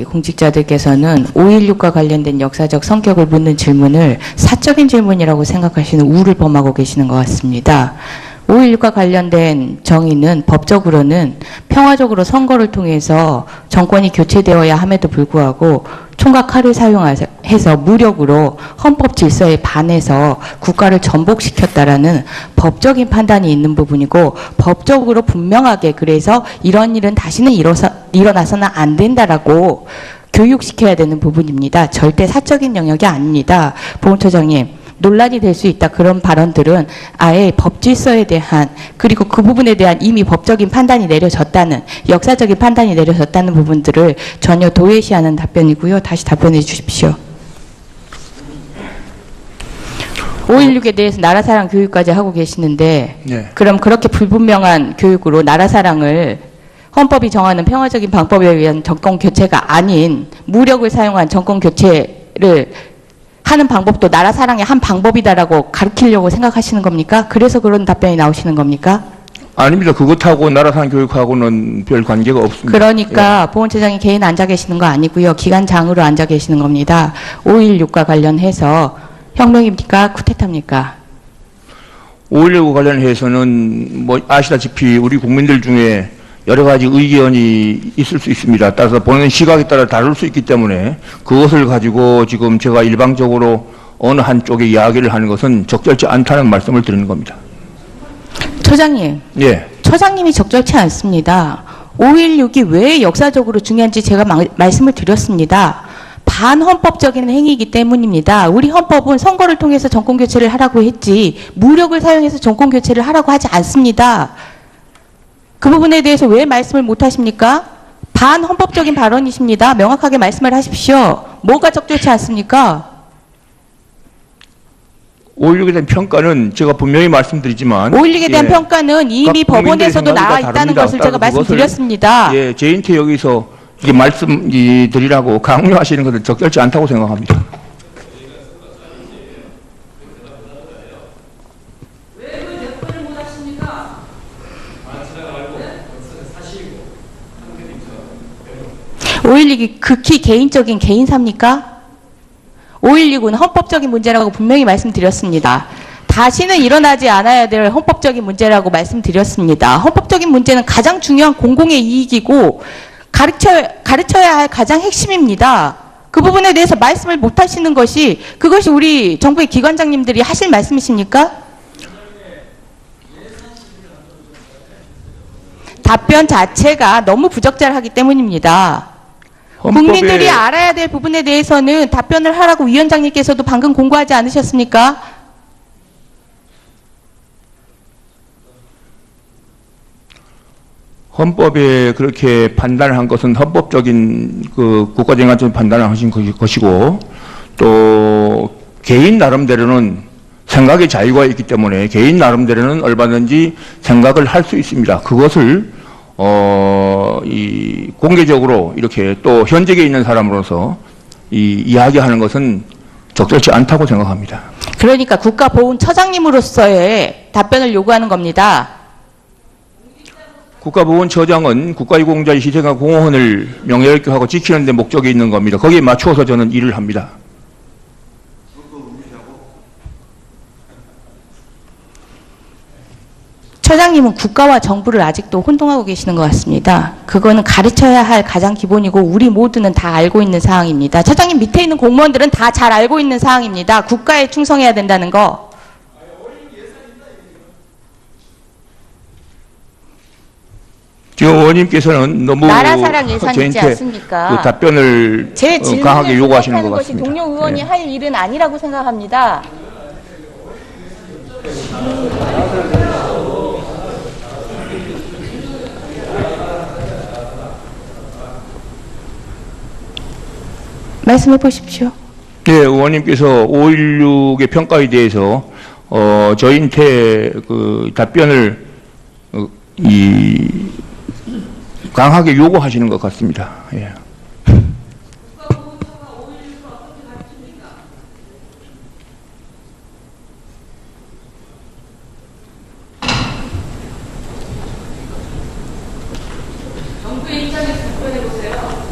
공직자들께서는 5.16과 관련된 역사적 성격을 묻는 질문을 사적인 질문이라고 생각하시는 우를 범하고 계시는 것 같습니다. 5.16과 관련된 정의는 법적으로는 평화적으로 선거를 통해서 정권이 교체되어야 함에도 불구하고 총과 칼을 사용해서 무력으로 헌법 질서에 반해서 국가를 전복시켰다라는 법적인 판단이 있는 부분이고, 법적으로 분명하게 그래서 이런 일은 다시는 일어나서는 안 된다라고 교육시켜야 되는 부분입니다. 절대 사적인 영역이 아닙니다. 보훈처장님, 논란이 될 수 있다 그런 발언들은 아예 법 질서에 대한, 그리고 그 부분에 대한 이미 법적인 판단이 내려졌다는, 역사적인 판단이 내려졌다는 부분들을 전혀 도외시하는 답변이고요. 다시 답변해 주십시오. 5.16에 대해서 나라사랑 교육까지 하고 계시는데, 네. 그럼 그렇게 불분명한 교육으로 나라사랑을 헌법이 정하는 평화적인 방법에 의한 정권 교체가 아닌 무력을 사용한 정권 교체를 하는 방법도 나라 사랑의 한 방법이다라고 가르치려고 생각하시는 겁니까? 그래서 그런 답변이 나오시는 겁니까? 아닙니다. 그것하고 나라 사랑 교육하고는 별 관계가 없습니다. 그러니까 예. 보훈처장이 개인 앉아 계시는 거 아니고요. 기관장으로 앉아 계시는 겁니다. 5.16과 관련해서 혁명입니까? 쿠데타입니까? 5.16과 관련해서는 뭐 아시다시피 우리 국민들 중에 여러 가지 의견이 있을 수 있습니다. 따라서 보는 시각에 따라 다를 수 있기 때문에 그것을 가지고 지금 제가 일방적으로 어느 한쪽에 이야기를 하는 것은 적절치 않다는 말씀을 드리는 겁니다. 처장님. 예. 처장님이 적절치 않습니다. 5.16이 왜 역사적으로 중요한지 제가 말씀을 드렸습니다. 반헌법적인 행위이기 때문입니다. 우리 헌법은 선거를 통해서 정권교체를 하라고 했지 무력을 사용해서 정권교체를 하라고 하지 않습니다. 그 부분에 대해서 왜 말씀을 못 하십니까? 반헌법적인 발언이십니다. 명확하게 말씀을 하십시오. 뭐가 적절치 않습니까? 5.16에 대한 평가는 제가 분명히 말씀드리지만 5.16에 대한 평가는 이미 법원에서도 나와 있다는 것을 제가 말씀드렸습니다. 예, 제인테 여기서 이게 말씀드리라고 강요하시는 것은 적절치 않다고 생각합니다. 왜 그 답변을 못 하십니까? 5.16이 극히 개인적인 개인사입니까? 5.16은 헌법적인 문제라고 분명히 말씀드렸습니다. 다시는 일어나지 않아야 될 헌법적인 문제라고 말씀드렸습니다. 헌법적인 문제는 가장 중요한 공공의 이익이고 가르쳐야 할 가장 핵심입니다. 그 부분에 대해서 말씀을 못 하시는 것이, 그것이 우리 정부의 기관장님들이 하실 말씀이십니까? 답변 자체가 너무 부적절하기 때문입니다. 국민들이 알아야 될 부분에 대해서는 답변을 하라고 위원장님께서도 방금 공고하지 않으셨습니까? 헌법에 그렇게 판단을 한 것은 헌법적인 그 국가정의관점 판단을 하신 것이고, 또 개인 나름대로는 생각의 자유가 있기 때문에 개인 나름대로는 얼마든지 생각을 할 수 있습니다. 그것을 공개적으로 이렇게 또 현직에 있는 사람으로서 이야기하는 것은 적절치 않다고 생각합니다. 그러니까 국가보훈처장님으로서의 답변을 요구하는 겁니다. 국가보훈처장은 국가유공자의 희생과 공헌을 명예롭게 지키는 데 목적이 있는 겁니다. 거기에 맞추어서 저는 일을 합니다. 처장님은 국가와 정부를 아직도 혼동하고 계시는 것 같습니다. 그거는 가르쳐야 할 가장 기본이고 우리 모두는 다 알고 있는 사항입니다. 처장님 밑에 있는 공무원들은 다 잘 알고 있는 사항입니다. 국가에 충성해야 된다는 거. 지금 의원님께서는 너무 나라사랑 예산이지 않습니까? 그 답변을 강하게 요구하시는 것 같습니다. 동료 의원이 할 일은 아니라고 생각합니다. 말씀해 보십시오. 네, 의원님께서 5.16의 평가에 대해서 저희한테 그 답변을 강하게 요구하시는 것 같습니다. 예. 정부의 입장에서 답변해 보세요.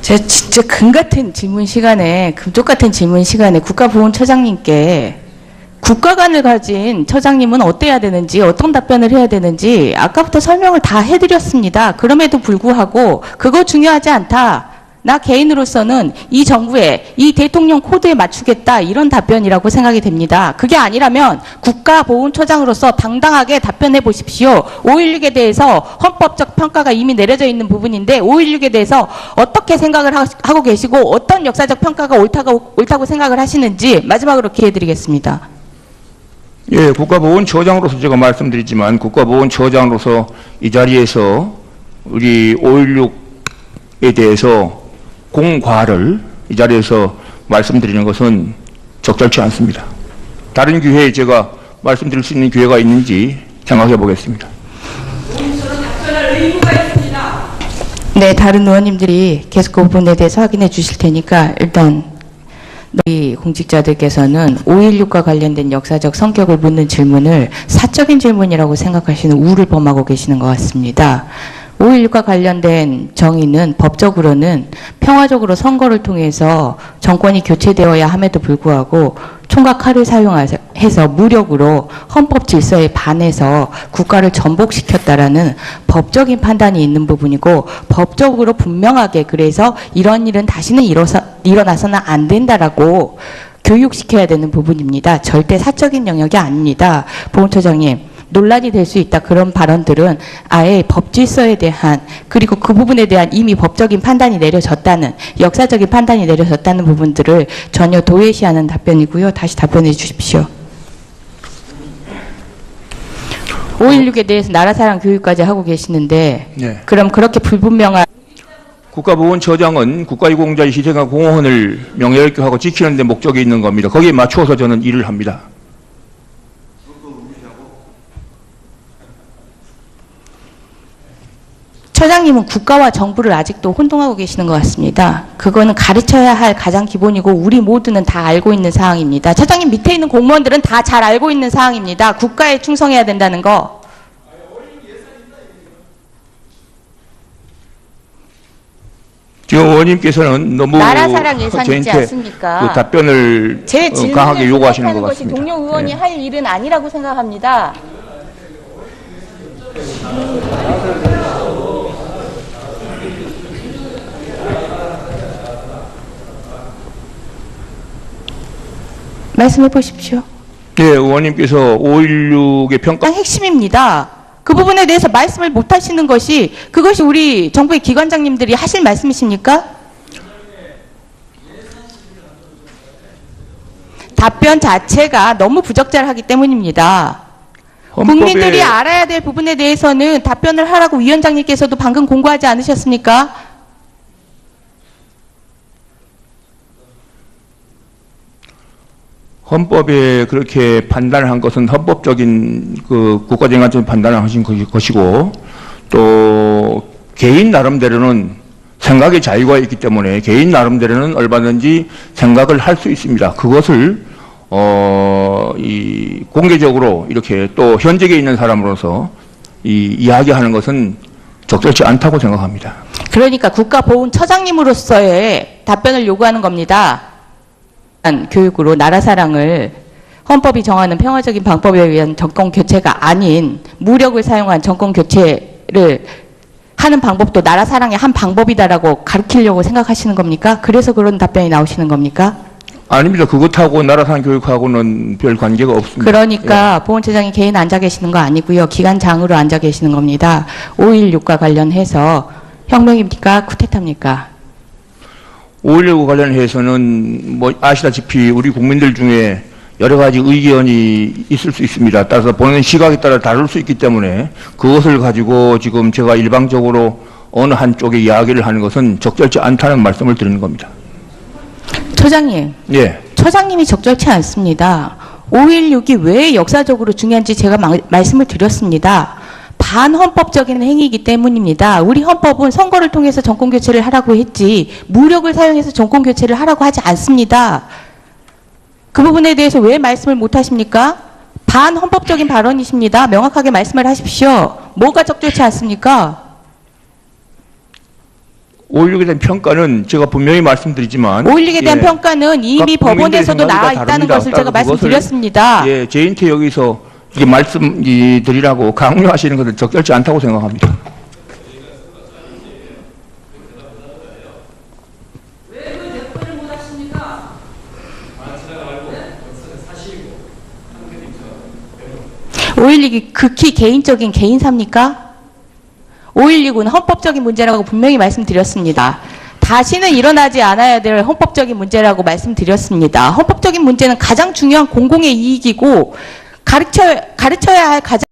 제가 진짜 금같은 질문 시간에, 금쪽 같은 질문 시간에 국가보훈처장님께 국가관을 가진 처장님은 어때야 되는지, 어떤 답변을 해야 되는지 아까부터 설명을 다 해드렸습니다. 그럼에도 불구하고 그거 중요하지 않다. 나 개인으로서는 이 정부에, 이 대통령 코드에 맞추겠다. 이런 답변이라고 생각이 됩니다. 그게 아니라면 국가보훈처장으로서 당당하게 답변해 보십시오. 5.16에 대해서 헌법적 평가가 이미 내려져 있는 부분인데 5.16에 대해서 어떻게 생각을 하고 계시고 어떤 역사적 평가가 옳다고 생각을 하시는지 마지막으로 기회 드리겠습니다. 예, 국가보훈처장으로서 제가 말씀드리지만 국가보훈처장으로서 이 자리에서 우리 5.16에 대해서 공과를 이 자리에서 말씀드리는 것은 적절치 않습니다. 다른 기회에 제가 말씀드릴 수 있는 기회가 있는지 생각해 보겠습니다. 네, 다른 의원님들이 계속 그 부분에 대해서 확인해 주실 테니까 일단 우리 공직자들께서는 5.16과 관련된 역사적 성격을 묻는 질문을 사적인 질문이라고 생각하시는 우를 범하고 계시는 것 같습니다. 5.16과 관련된 정의는 법적으로는 평화적으로 선거를 통해서 정권이 교체되어야 함에도 불구하고 총과 칼을 사용해서 무력으로 헌법 질서에 반해서 국가를 전복시켰다라는 법적인 판단이 있는 부분이고 법적으로 분명하게 그래서 이런 일은 다시는 일어나서는 안 된다라고 교육시켜야 되는 부분입니다. 절대 사적인 영역이 아닙니다. 보훈처장님. 논란이 될 수 있다. 그런 발언들은 아예 법 질서에 대한 그리고 그 부분에 대한 이미 법적인 판단이 내려졌다는 역사적인 판단이 내려졌다는 부분들을 전혀 도외시하는 답변이고요. 다시 답변해 주십시오. 5.16에 대해서 나라사랑 교육까지 하고 계시는데 네. 그럼 그렇게 불분명한 국가보훈처장은 국가유공자의 희생과 공헌을 명예롭게 지키는 데 목적이 있는 겁니다. 거기에 맞추어서 저는 일을 합니다. 처장님은 국가와 정부를 아직도 혼동하고 계시는 것 같습니다. 그거는 가르쳐야 할 가장 기본이고 우리 모두는 다 알고 있는 사항입니다. 처장님 밑에 있는 공무원들은 다 잘 알고 있는 사항입니다. 국가에 충성해야 된다는 거. 지금 의원님께서는 너무 나라사랑 예산이지 저한테 않습니까? 그 답변을 제 질문을 강하게 요구하시는 것 대답하는 것이 같습니다. 동료 의원이 예. 할 일은 아니라고 생각합니다. 말씀해 보십시오. 네, 의원님께서 5.16의 평가 가장 핵심입니다. 그 부분에 대해서 말씀을 못 하시는 것이 그것이 우리 정부의 기관장님들이 하실 말씀이십니까? 답변 자체가 너무 부적절하기 때문입니다. 국민들이 알아야 될 부분에 대해서는 답변을 하라고 위원장님께서도 방금 공고하지 않으셨습니까? 헌법에 그렇게 판단을 한 것은 헌법적인 그 국가정의관점 판단을 하신 것이고 또 개인 나름대로는 생각의 자유가 있기 때문에 개인 나름대로는 얼마든지 생각을 할 수 있습니다. 그것을 이 공개적으로 이렇게 또 현직에 있는 사람으로서 이야기하는 것은 적절치 않다고 생각합니다. 그러니까 국가보훈처장님으로서의 답변을 요구하는 겁니다. 교육으로 나라 사랑을 헌법이 정하는 평화적인 방법에 의한 정권 교체가 아닌 무력을 사용한 정권 교체를 하는 방법도 나라 사랑의 한 방법이다라고 가르치려고 생각하시는 겁니까? 그래서 그런 답변이 나오시는 겁니까? 아닙니다. 그것하고 나라사랑 교육하고는 별 관계가 없습니다. 그러니까 보훈처장이 개인 앉아 계시는 거 아니고요. 기관장으로 앉아 계시는 겁니다. 5.16과 관련해서 혁명입니까? 쿠데타입니까? 5.16 관련해서는 뭐 아시다시피 우리 국민들 중에 여러 가지 의견이 있을 수 있습니다. 따라서 보는 시각에 따라 다를 수 있기 때문에 그것을 가지고 지금 제가 일방적으로 어느 한쪽에 이야기를 하는 것은 적절치 않다는 말씀을 드리는 겁니다. 처장님. 예. 처장님이 적절치 않습니다. 5.16이 왜 역사적으로 중요한지 제가 말씀을 드렸습니다. 반헌법적인 행위이기 때문입니다. 우리 헌법은 선거를 통해서 정권교체를 하라고 했지 무력을 사용해서 정권교체를 하라고 하지 않습니다. 그 부분에 대해서 왜 말씀을 못하십니까? 반헌법적인 발언이십니다. 명확하게 말씀을 하십시오. 뭐가 적절치 않습니까? 5.16에 대한 평가는 제가 분명히 말씀드리지만 5.16에 대한 예, 평가는 이미 각 국민들의 법원에서도 생각이 나와 다 있다는 다릅니다. 것을 제가 따라서 말씀드렸습니다. 예, 제인테 여기서 이게 말씀드리라고 강요하시는 것은 적절치 않다고 생각합니다. (5.16이) 극히 개인적인 개인사입니까? 5.16은 헌법적인 문제라고 분명히 말씀드렸습니다. 다시는 일어나지 않아야 될 헌법적인 문제라고 말씀드렸습니다. 헌법적인 문제는 가장 중요한 공공의 이익이고 가르쳐야 할 가장